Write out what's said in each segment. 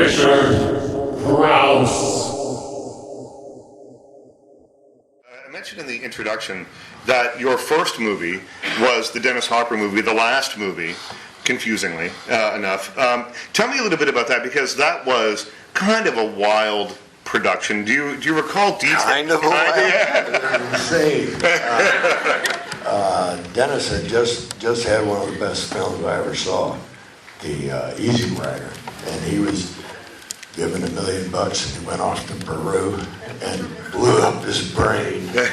Richard Crouse. I mentioned in the introduction that your first movie was the Dennis Hopper movie, the last movie, confusingly enough. Tell me a little bit about that, because that was kind of a wild production. Do you recall details? Kind of a wild. Yeah. Insane. Dennis had just had one of the best films I ever saw, The Easy Rider, and he was given $1 million and he went off to Peru and blew up his brain. It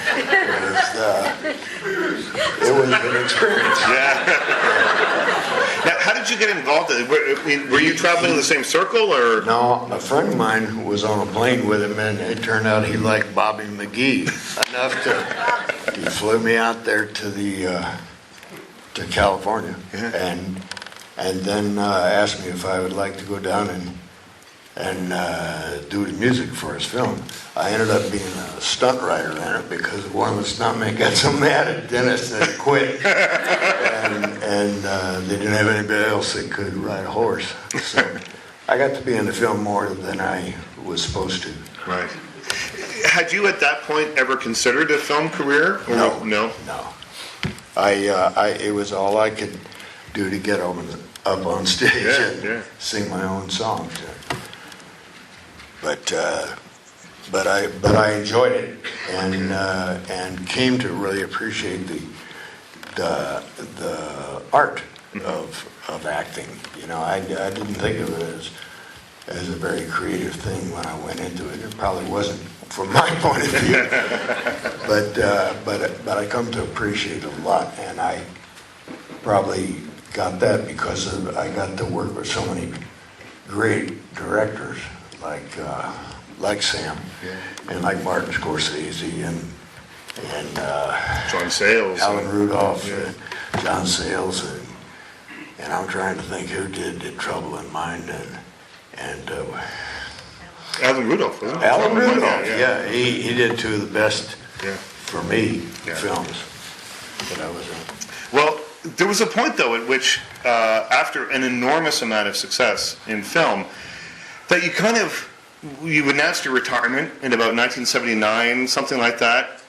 was an experience. Yeah. Now, how did you get involved in it? Were you traveling in the same circle, or? No, a friend of mine was on a plane with him, and it turned out he liked Bobby McGee enough to he flew me out there to California, and then asked me if I would like to go down and do the music for his film. I ended up being a stunt rider in it because one of the stuntmen got so mad at Dennis that he quit, and they didn't have anybody else that could ride a horse. So I got to be in the film more than I was supposed to. Right. Had you at that point ever considered a film career? Or no. It was all I could do to get up on stage and sing my own songs. But I enjoyed it and came to really appreciate the art of acting. You know, I didn't think of it as a very creative thing when I went into it. It probably wasn't from my point of view, but I come to appreciate it a lot, and I probably got that because I got to work with so many great directors like Sam and like Martin Scorsese and John Sayles, Alan Rudolph, and John Sayles, and I'm trying to think who did Trouble in Mind and Alan Rudolph, wasn't it? Alan Rudolph, he did two of the best for me films that I was in. Well, there was a point though at which, after an enormous amount of success in film, that you announced your retirement in about 1979, something like that.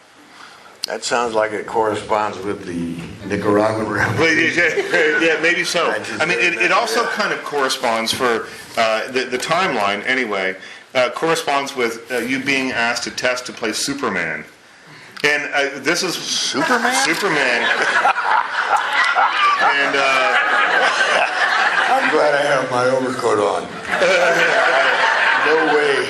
That sounds like it corresponds with the Nicaraguan Revolution. Yeah, maybe so. I mean, it also kind of corresponds for the timeline, anyway, corresponds with you being asked to test to play Superman. And this is... Superman? Superman. And... I'm glad I have my overcoat on. No way.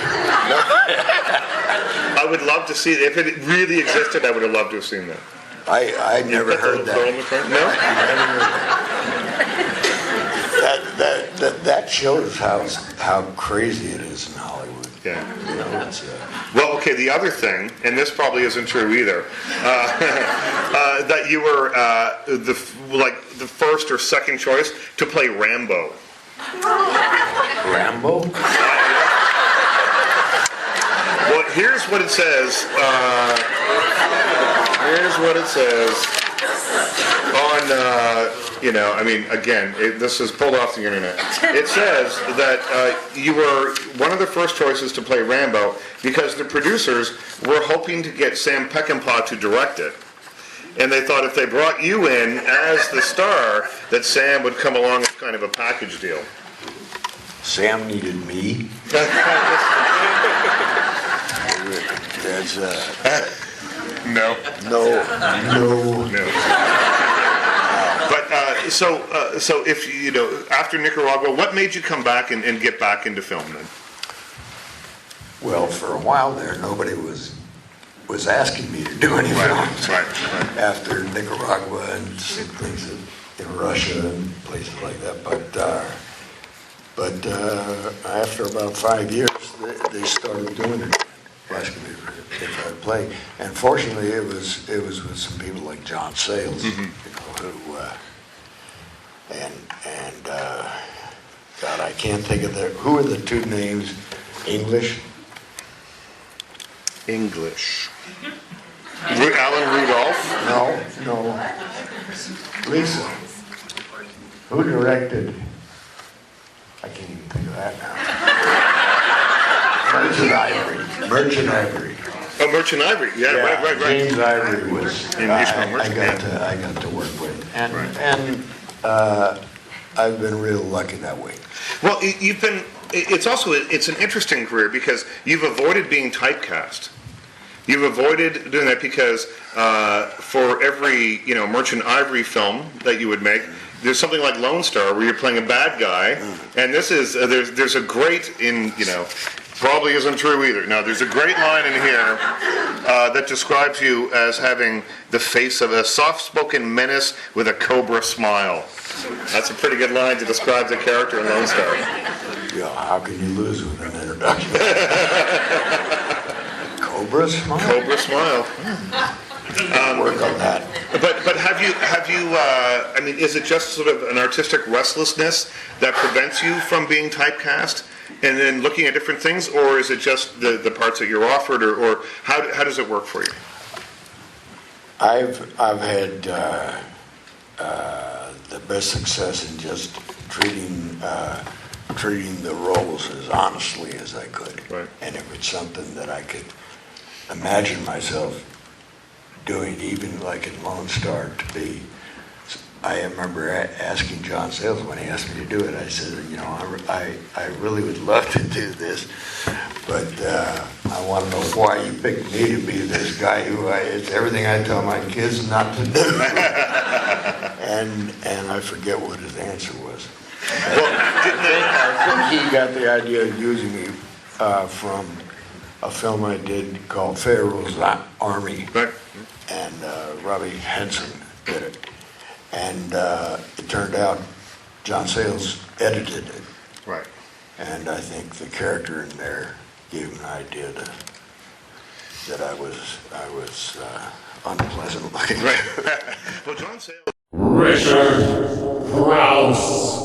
I would love to see it. If it really existed, I would have loved to have seen that. I never heard that. No? That shows how crazy it is in Hollywood. Yeah. You know, well, okay, the other thing, and this probably isn't true either, that you were the first or second choice to play Rambo. Rambo? Well, here's what it says. Here's what it says on, this is pulled off the internet. It says that you were one of the first choices to play Rambo because the producers were hoping to get Sam Peckinpah to direct it. And they thought if they brought you in as the star, that Sam would come along as kind of a package deal. Sam needed me. That's No. But so if after Nicaragua, what made you come back and get back into film then? Well, for a while there, nobody was asking me to do any films. Right. After Nicaragua and some things in Russia and places like that, but after about 5 years, they started doing it. Asking me if I'd play, and fortunately, it was with some people like John Sayles, who God, I can't think of who are the two names? English. Alan Rudolph? No. Lisa. Who directed? I can't even think of that now. Merchant Ivory. Oh, Merchant Ivory, yeah, right. James Ivory was, In Ishmael Merchant, I got to work with. And I've been real lucky that way. Well, it's an interesting career because you've avoided being typecast. You've avoided doing that because for every Merchant Ivory film that you would make, there's something like Lone Star where you're playing a bad guy, and this is there's a great probably isn't true either. No, there's a great line in here that describes you as having the face of a soft-spoken menace with a cobra smile. That's a pretty good line to describe the character in Lone Star. Yeah, how can you lose with an introduction? Cobra smile? Cobra smile. Work on that. But have you? Is it just sort of an artistic restlessness that prevents you from being typecast and then looking at different things, or is it just the parts that you're offered, or how does it work for you? I've had the best success in just treating the roles as honestly as I could. Right. And if it's something that I could imagine myself doing, even like in Lone Star, to be. I remember asking John Sayles when he asked me to do it. I said, I really would love to do this, but I want to know why you picked me to be this guy who it's everything I tell my kids not to do. and I forget what his answer was. I think he got the idea of using me from a film I did called Pharaoh's Army, Right. and Robbie Henson did it. And it turned out John Sayles edited it. Right. And I think the character in there gave him an idea that I was unpleasant looking. Right. Well, John Sayles. Richard Crouse.